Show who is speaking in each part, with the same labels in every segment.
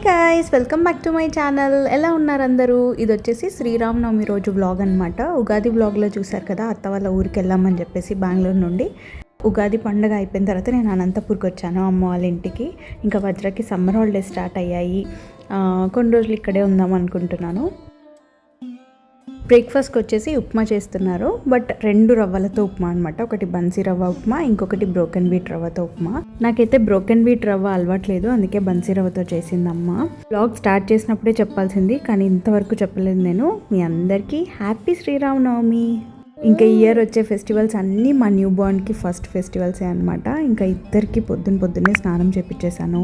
Speaker 1: Guys, welcome back to my channel. ఎలా ఉన్నారు అందరూ? ఇది వచ్చేసి శ్రీరామనవమి రోజు వ్లాగ్ అనమాట. ఉగాది వ్లాగ్లో చూసారు కదా, అత్త వాళ్ళ ఊరికి వెళ్ళామని చెప్పేసి బెంగళూరు నుండి. ఉగాది పండుగ అయిపోయిన తర్వాత నేను అనంతపూర్కి వచ్చాను, అమ్మ వాళ్ళ ఇంటికి. ఇంకా వజ్రకి సమ్మర్ హాలిడేస్ స్టార్ట్ అయ్యాయి. కొన్ని రోజులు ఇక్కడే ఉందాం అనుకుంటున్నాను. బ్రేక్ఫాస్ట్కి వచ్చేసి ఉప్మా చేస్తున్నారు, బట్ 2 రవ్వలతో ఉప్మా అనమాట. ఒకటి బన్సీ రవ్వ ఉప్మా, ఇంకొకటి బ్రోకెన్ వీట్ రవ్వతో ఉప్మా. నాకైతే బ్రోకెన్ వీట్ రవ్వ అలవాట్లేదు, అందుకే బన్సీ రవ్వతో చేసిందమ్మ. బ్లాగ్ స్టార్ట్ చేసినప్పుడే చెప్పాల్సింది, కానీ ఇంతవరకు చెప్పలేదు నేను. మీ అందరికీ హ్యాపీ శ్రీరామనవమి. ఇంకా ఈ ఇయర్ వచ్చే ఫెస్టివల్స్ అన్నీ మా న్యూ బార్న్కి ఫస్ట్ ఫెస్టివల్సే అనమాట. ఇంకా ఇద్దరికి పొద్దున్నే స్నానం చేపించేశాను.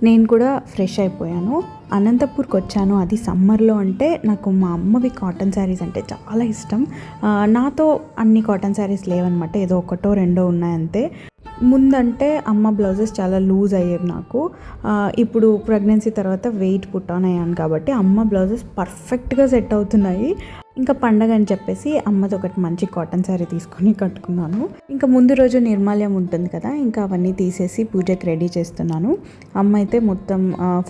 Speaker 1: నేను కూడా ఫ్రెష్ అయిపోయాను. అనంతపూర్కి వచ్చాను, అది సమ్మర్లో. అంటే నాకు మా అమ్మవి కాటన్ శారీస్ అంటే చాలా ఇష్టం. నాతో అన్ని కాటన్ శారీస్ లేవన్నమాట, ఏదో ఒకటో రెండో ఉన్నాయంతే. ముందంటే అమ్మ బ్లౌజెస్ చాలా లూజ్ అయ్యేవి నాకు. ఇప్పుడు ప్రెగ్నెన్సీ తర్వాత వెయిట్ పుట్ ఆన్ అయ్యాను కాబట్టి అమ్మ బ్లౌజెస్ పర్ఫెక్ట్గా సెట్ అవుతున్నాయి. ఇంకా పండగ అని చెప్పేసి అమ్మది ఒకటి మంచి కాటన్ శారీ తీసుకొని కట్టుకున్నాను. ఇంకా ముందు రోజు నిర్మాల్యం ఉంటుంది కదా, ఇంకా అవన్నీ తీసేసి పూజకి రెడీ చేస్తున్నాను. అమ్మ అయితే మొత్తం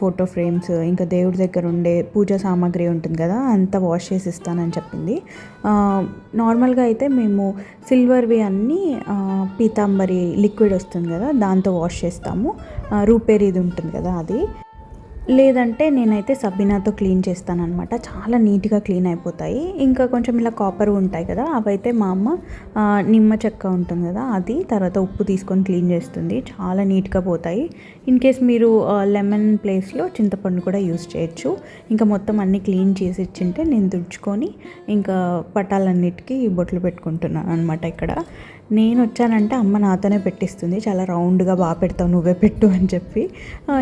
Speaker 1: ఫోటో ఫ్రేమ్స్, ఇంకా దేవుడి దగ్గర ఉండే పూజా సామాగ్రి ఉంటుంది కదా, అంతా వాష్ చేసి ఇస్తానని చెప్పింది. నార్మల్గా అయితే మేము సిల్వర్వి అన్నీ పీతాంబరి లిక్విడ్ వస్తుంది కదా, దాంతో వాష్ చేస్తాము. రూపేరీది ఉంటుంది కదా అది. లేదంటే నేనైతే సబ్బినాతో క్లీన్ చేస్తాను అనమాట. చాలా నీట్గా క్లీన్ అయిపోతాయి. ఇంకా కొంచెం ఇలా కాపర్ ఉంటాయి కదా, అవైతే మా అమ్మ నిమ్మ చెక్క ఉంటుంది కదా, అది తర్వాత ఉప్పు తీసుకొని క్లీన్ చేస్తుంది. చాలా నీట్గా పోతాయి. ఇన్ కేస్ మీరు లెమన్ ప్లేస్లో చింతపండు కూడా యూస్ చేయొచ్చు. ఇంకా మొత్తం అన్నీ క్లీన్ చేసి ఇచ్చింటే నేను తుడుచుకొని ఇంకా పటాలన్నిటికీ బొట్లు పెట్టుకుంటున్నాను అనమాట. ఇక్కడ నేను వచ్చానంటే అమ్మ నాతోనే పెట్టిస్తుంది. చాలా రౌండ్గా బాగా పెడతావు, నువ్వే పెట్టు అని చెప్పి.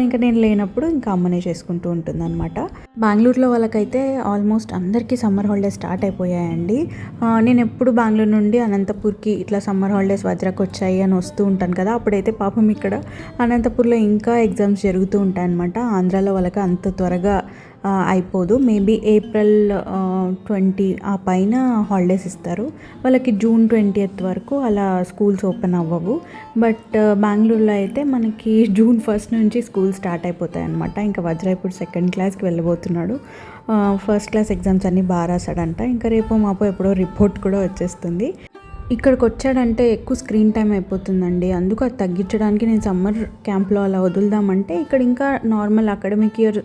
Speaker 1: ఇంకా నేను లేనప్పుడు ఇంకా అమ్మనే చేసుకుంటూ ఉంటుంది అనమాట. బెంగళూరులో వాళ్ళకైతే ఆల్మోస్ట్ అందరికీ సమ్మర్ హాలిడేస్ స్టార్ట్ అయిపోయాయండి. నేను ఎప్పుడు బెంగళూరు నుండి అనంతపూర్కి ఇట్లా సమ్మర్ హాలిడేస్ వజ్రకు వచ్చాయి అని వస్తూ ఉంటాను కదా, అప్పుడైతే పాపం ఇక్కడ అనంతపూర్లో ఇంకా ఎగ్జామ్స్ జరుగుతూ ఉంటాయి అనమాట. ఆంధ్రాలో వాళ్ళకి అంత త్వరగా అయిపోదు. మేబీ ఏప్రిల్ 20 ఆ పైన హాలిడేస్ ఇస్తారు వాళ్ళకి. జూన్ 20th వరకు అలా స్కూల్స్ ఓపెన్ అవ్వవు. బట్ బెంగళూరులో అయితే మనకి జూన్ 1 నుంచి స్కూల్ స్టార్ట్ అయిపోతాయి అనమాట. ఇంకా వజ్ర ఇప్పుడు 2nd క్లాస్కి వెళ్ళబోతున్నాడు. 1st క్లాస్ ఎగ్జామ్స్ అన్నీ బాగా రాశాడంట. ఇంకా రేపో మాపో ఎప్పుడో రిపోర్ట్ కూడా వచ్చేస్తుంది. ఇక్కడికి వచ్చాడంటే ఎక్కువ స్క్రీన్ టైం అయిపోతుందండి. అందుకు అది తగ్గించడానికి నేను సమ్మర్ క్యాంప్లో అలా వదులుదామంటే, ఇక్కడ ఇంకా నార్మల్ అకాడమిక్ ఇయర్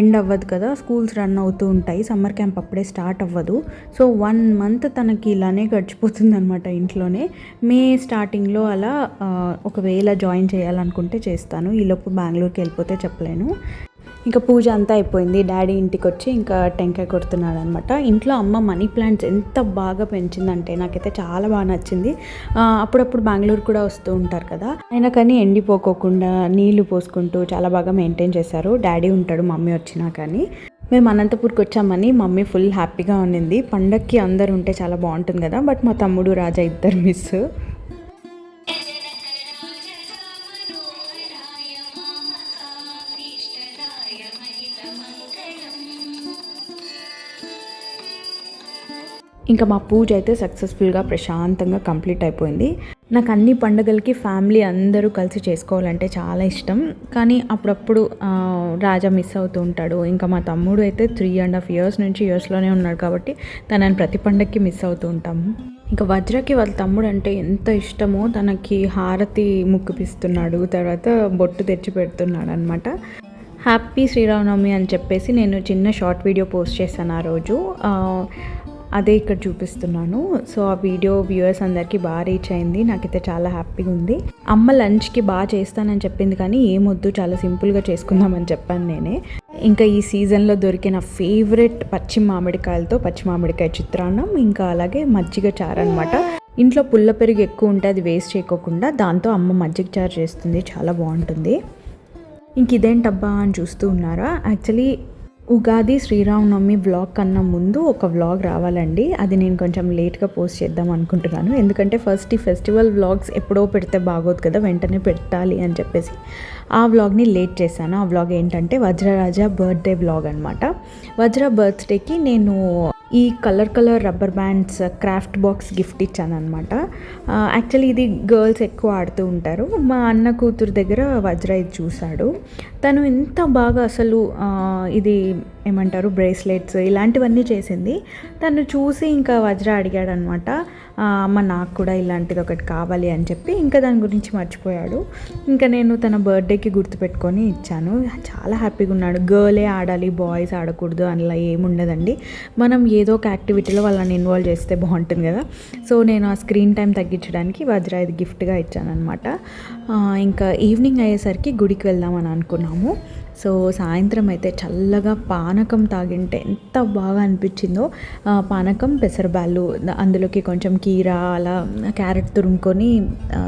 Speaker 1: ఎండ్ అవ్వదు కదా, స్కూల్స్ రన్ అవుతూ ఉంటాయి. సమ్మర్ క్యాంప్ అప్పుడే స్టార్ట్ అవ్వదు. సో 1 month తనకి ఇలానే గడిచిపోతుంది అనమాట ఇంట్లోనే. మే స్టార్టింగ్లో అలా ఒకవేళ జాయిన్ చేయాలనుకుంటే చేస్తాను. ఈలోపు బెంగళూరుకి వెళ్ళిపోతే చెప్పలేను. ఇంకా పూజ అంతా అయిపోయింది. డాడీ ఇంటికి వచ్చి ఇంకా టెంకాయ కొడుతున్నాడు అనమాట. ఇంట్లో అమ్మ మనీ ప్లాంట్స్ ఎంత బాగా పెంచిందంటే నాకైతే చాలా బాగా నచ్చింది. అప్పుడప్పుడు బెంగళూరు కూడా వస్తూ ఉంటారు కదా, అయినా కానీ ఎండిపోకోకుండా నీళ్లు పోసుకుంటూ చాలా బాగా మెయింటైన్ చేశారు. డాడీ ఉంటాడు మమ్మీ వచ్చినా కానీ. మేము అనంతపూర్కి వచ్చామని మమ్మీ ఫుల్ హ్యాపీగా ఉన్నింది. పండక్కి అందరు ఉంటే చాలా బాగుంటుంది కదా, బట్ మా తమ్ముడు రాజా ఇద్దరు మిస్. ఇంకా మా పూజ అయితే సక్సెస్ఫుల్గా ప్రశాంతంగా కంప్లీట్ అయిపోయింది. నాకు అన్ని పండుగలకి ఫ్యామిలీ అందరూ కలిసి చేసుకోవాలంటే చాలా ఇష్టం, కానీ అప్పుడప్పుడు రాజా మిస్ అవుతూ ఉంటాడు. ఇంకా మా తమ్ముడు అయితే 3.5 years నుంచి యూఎస్లోనే ఉన్నాడు కాబట్టి తనని ప్రతి పండగకి మిస్ అవుతూ ఉంటాము. ఇంకా వజ్రకి వాళ్ళ తమ్ముడు అంటే ఎంత ఇష్టమో, తనకి హారతి ముక్కుపిస్తున్నాడు, తర్వాత బొట్టు తెచ్చి పెడుతున్నాడు అనమాట. హ్యాపీ శ్రీరామనవమి అని చెప్పేసి నేను చిన్న షార్ట్ వీడియో పోస్ట్ చేశాను ఆ రోజు. అదే ఇక్కడ చూపిస్తున్నాను. సో ఆ వీడియో వ్యూవర్స్ అందరికీ బాగా రీచ్ అయింది. నాకైతే చాలా హ్యాపీగా ఉంది. అమ్మ లంచ్కి బాగా చేస్తానని చెప్పింది, కానీ ఏమొద్దు చాలా సింపుల్గా చేసుకుందామని చెప్పాను నేనే. ఇంకా ఈ సీజన్లో దొరికిన ఫేవరెట్ పచ్చి మామిడికాయ చిత్రాన్నం, ఇంకా అలాగే మజ్జిగ చారు అనమాట. ఇంట్లో పుల్ల పెరుగు ఎక్కువ ఉంటే అది వేస్ట్ చేయకోకుండా దాంతో అమ్మ మజ్జిగ చారు చేస్తుంది, చాలా బాగుంటుంది. ఇంక ఇదేంటబ్బా అని చూస్తూ ఉన్నారా, యాక్చువల్లీ ఉగాది శ్రీరామనవమి వ్లాగ్ కన్నా ముందు ఒక వ్లాగ్ రావాలండి. అది నేను కొంచెం లేట్గా పోస్ట్ చేద్దాం అనుకుంటున్నాను, ఎందుకంటే ఫస్ట్ ఈ ఫెస్టివల్ వ్లాగ్స్ ఎప్పుడో పెడితే బాగోదు కదా, వెంటనే పెట్టాలి అని చెప్పేసి ఆ వ్లాగ్ని లేట్ చేశాను. ఆ వ్లాగ్ ఏంటంటే వజ్రరాజా బర్త్డే వ్లాగ్ అనమాట. వజ్ర బర్త్డేకి నేను ఈ colour rubber bands craft box gift ఇచ్చాను అనమాట. యాక్చువల్లీ ఇది గర్ల్స్ ఎక్కువ ఆడుతూ ఉంటారు. మా అన్న కూతురు దగ్గర వజ్ర ఇది చూశాడు. తను ఎంత బాగా అసలు ఇది ఏమంటారు బ్రేస్లెట్స్ ఇలాంటివన్నీ చేసింది. తను చూసి ఇంకా వజ్ర అడిగాడు అనమాట, అమ్మ నాకు కూడా ఇలాంటిది ఒకటి కావాలి అని చెప్పి. ఇంకా దాని గురించి మర్చిపోయాడు. ఇంకా నేను తన బర్త్డేకి గుర్తుపెట్టుకొని ఇచ్చాను. చాలా హ్యాపీగా ఉన్నాడు. గర్లే ఆడాలి, బాయ్స్ ఆడకూడదు అలా ఏముండదండి. మనం ఏదో ఒక యాక్టివిటీలో వాళ్ళని ఇన్వాల్వ్ చేస్తే బాగుంటుంది కదా. సో నేను ఆ స్క్రీన్ టైం తగ్గించడానికి వజ్ర ఇది గిఫ్ట్గా ఇచ్చాను అనమాట. ఇంకా ఈవినింగ్ అయ్యేసరికి గుడికి వెళ్దామని అనుకున్నాము. సో సాయంత్రం అయితే చల్లగా పానకం తాగింటే ఎంత బాగా అనిపించిందో. పానకం పెసరబ్యాళ్ళు, అందులోకి కొంచెం కీరా అలా క్యారెట్ తురుముకొని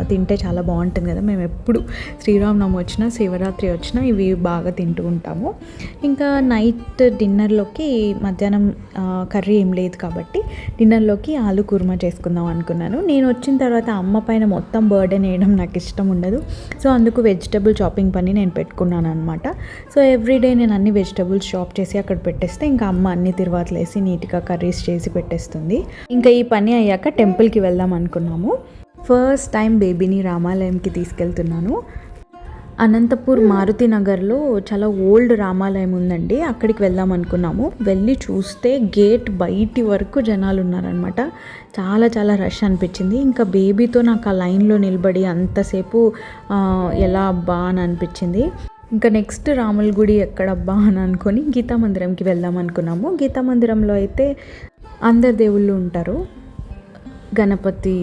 Speaker 1: తింటే చాలా బాగుంటుంది కదా. మేము ఎప్పుడు శ్రీరామనవమి వచ్చినా శివరాత్రి వచ్చినా ఇవి బాగా తింటూ ఉంటాము. ఇంకా నైట్ డిన్నర్లోకి మధ్యాహ్నం కర్రీ ఏం లేదు కాబట్టి డిన్నర్లోకి ఆలు కుర్మా చేసుకుందాం అనుకున్నాను. నేను వచ్చిన తర్వాత అమ్మ పైన మొత్తం బర్డెన్ వేయడం నాకు ఇష్టం ఉండదు. సో అందుకు వెజిటబుల్ చాపింగ్ పని నేను పెట్టుకున్నాను అనమాట. సో ఎవ్రీడే నేను అన్ని వెజిటబుల్స్ చాప్ చేసి అక్కడ పెట్టేస్తే ఇంకా అమ్మ అన్ని తిరువాతలు వేసి నీట్గా కర్రీస్ చేసి పెట్టేస్తుంది. ఇంకా ఈ పని అయ్యాక టెంపుల్కి వెళ్దాం అనుకున్నాము. ఫస్ట్ టైం బేబీని రామాలయంకి తీసుకెళ్తున్నాను. అనంతపూర్ మారుతి నగర్లో చాలా ఓల్డ్ రామాలయం ఉందండి. అక్కడికి వెళ్దాం అనుకున్నాము. వెళ్ళి చూస్తే గేట్ బయటి వరకు జనాలు ఉన్నారనమాట. చాలా రష్ అనిపించింది. ఇంకా బేబీతో నాకు ఆ లైన్లో నిలబడి అంతసేపు ఎలా అబ్బా అని అనిపించింది. ఇంకా నెక్స్ట్ రాముల గుడి ఎక్కడబ్బా అని అనుకొని గీతా మందిరంకి వెళ్దాం అనుకున్నాము. గీతా మందిరంలో అయితే అందరు దేవుళ్ళు ఉంటారు. గణపతి,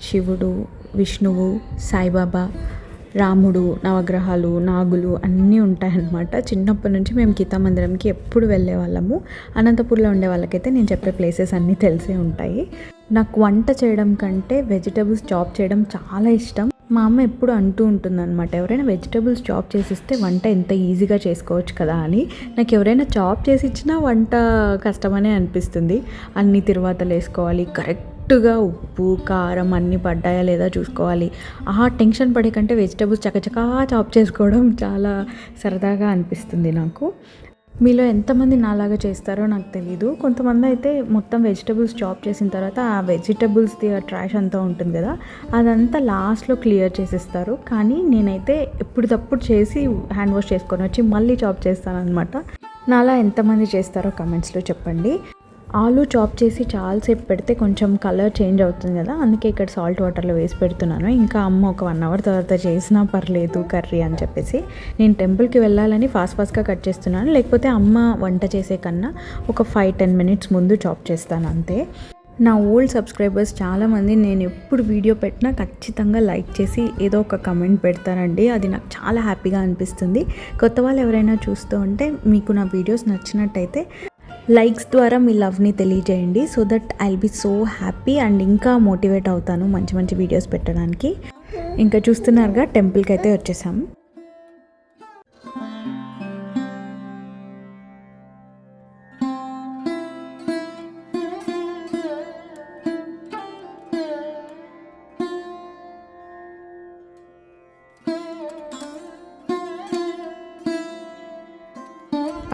Speaker 1: శివుడు, విష్ణువు, సాయిబాబా, రాముడు, నవగ్రహాలు, నాగులు అన్నీ ఉంటాయన్నమాట. చిన్నప్పటి నుంచి మేము గీతా మందిరంకి ఎప్పుడు వెళ్ళే వాళ్ళము. అనంతపూర్లో ఉండే వాళ్ళకైతే నేను చెప్పే ప్లేసెస్ అన్నీ తెలిసే ఉంటాయి. నాకు వంట చేయడం కంటే వెజిటబుల్స్ చాప్ చేయడం చాలా ఇష్టం. మా అమ్మ ఎప్పుడు అంటూ ఉంటుందన్నమాట, ఎవరైనా వెజిటబుల్స్ చాప్ చేసిస్తే వంట ఎంత ఈజీగా చేసుకోవచ్చు కదా అని. నాకు ఎవరైనా చాప్ చేసి ఇచ్చినా వంట కష్టమనే అనిపిస్తుంది. అన్ని తిరువాతలు వేసుకోవాలి, కరెక్ట్గా ఉప్పు కారం అన్నీ పడ్డాయా లేదా చూసుకోవాలి. ఆ టెన్షన్ పడే కంటే వెజిటబుల్స్ చకచకా చాప్ చేసుకోవడం చాలా సరదాగా అనిపిస్తుంది నాకు. మీలో ఎంతమంది నాలాగా చేస్తారో నాకు తెలీదు. కొంతమంది అయితే మొత్తం వెజిటబుల్స్ చాప్ చేసిన తర్వాత ఆ వెజిటబుల్స్ది ఆ ట్రాష్ అంతా ఉంటుంది కదా, అదంతా లాస్ట్లో క్లియర్ చేసేస్తారు. కానీ నేనైతే ఎప్పటికప్పుడు చేసి హ్యాండ్ వాష్ చేసుకొని వచ్చి మళ్ళీ చాప్ చేస్తాను అనమాట. నాలా ఎంతమంది చేస్తారో కమెంట్స్లో చెప్పండి. ఆలు చాప్ చేసి చాలాసేపు పెడితే కొంచెం కలర్ చేంజ్ అవుతుంది కదా, అందుకే ఇక్కడ సాల్ట్ వాటర్లో వేసి పెడుతున్నాను. ఇంకా అమ్మ ఒక 1 అవర్ తర్వాత చేసినా పర్లేదు కర్రీ అని చెప్పేసి నేను టెంపుల్కి వెళ్ళాలని ఫాస్ట్గా కట్ చేస్తున్నాను. లేకపోతే అమ్మ వంట చేసే కన్నా ఒక 5-10 మినిట్స్ ముందు చాప్ చేస్తాను అంతే. నా ఓల్డ్ సబ్స్క్రైబర్స్ చాలామంది నేను ఎప్పుడు వీడియో పెట్టినా ఖచ్చితంగా లైక్ చేసి ఏదో ఒక కమెంట్ పెడతారండి. అది నాకు చాలా హ్యాపీగా అనిపిస్తుంది. కొత్త వాళ్ళు ఎవరైనా చూస్తూ ఉంటే మీకు నా వీడియోస్ నచ్చినట్టయితే లైక్స్ ద్వారా మీ లవ్ని తెలియజేయండి. So that I will be so happy and ఇంకా మోటివేట్ అవుతాను మంచి వీడియోస్ పెట్టడానికి. ఇంకా చూస్తున్నారుగా టెంపుల్కి అయితే వచ్చేసాము.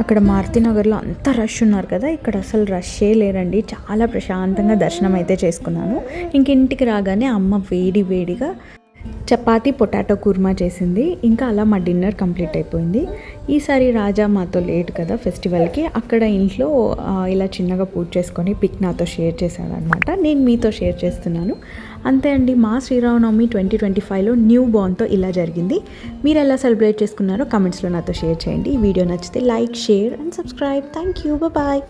Speaker 1: అక్కడ మారుతినగర్లో అంత రష్ ఉన్నారు కదా, ఇక్కడ అసలు రష్ే లేరండి. చాలా ప్రశాంతంగా దర్శనం అయితే చేసుకున్నాను. ఇంక ఇంటికి రాగానే అమ్మ వేడిగా చపాతీ పొటాటో కుర్మా చేసింది. ఇంకా అలా మా డిన్నర్ కంప్లీట్ అయిపోయింది. ఈసారి రాజా మాతో లేట్ కదా ఫెస్టివల్కి, అక్కడ ఇంట్లో ఇలా చిన్నగా పూజ చేసుకొని పిక్ నాతో షేర్ చేశాడనమాట. నేను మీతో షేర్ చేస్తున్నాను. అంతే అండి, మా శ్రీరామనవమి 2025లో న్యూ బోర్న్తో ఇలా జరిగింది. మీరు ఎలా సెలబ్రేట్ చేసుకున్నారో కమెంట్స్లో నాతో షేర్ చేయండి. ఈ వీడియో నచ్చితే like, share and subscribe. Thank you, bye.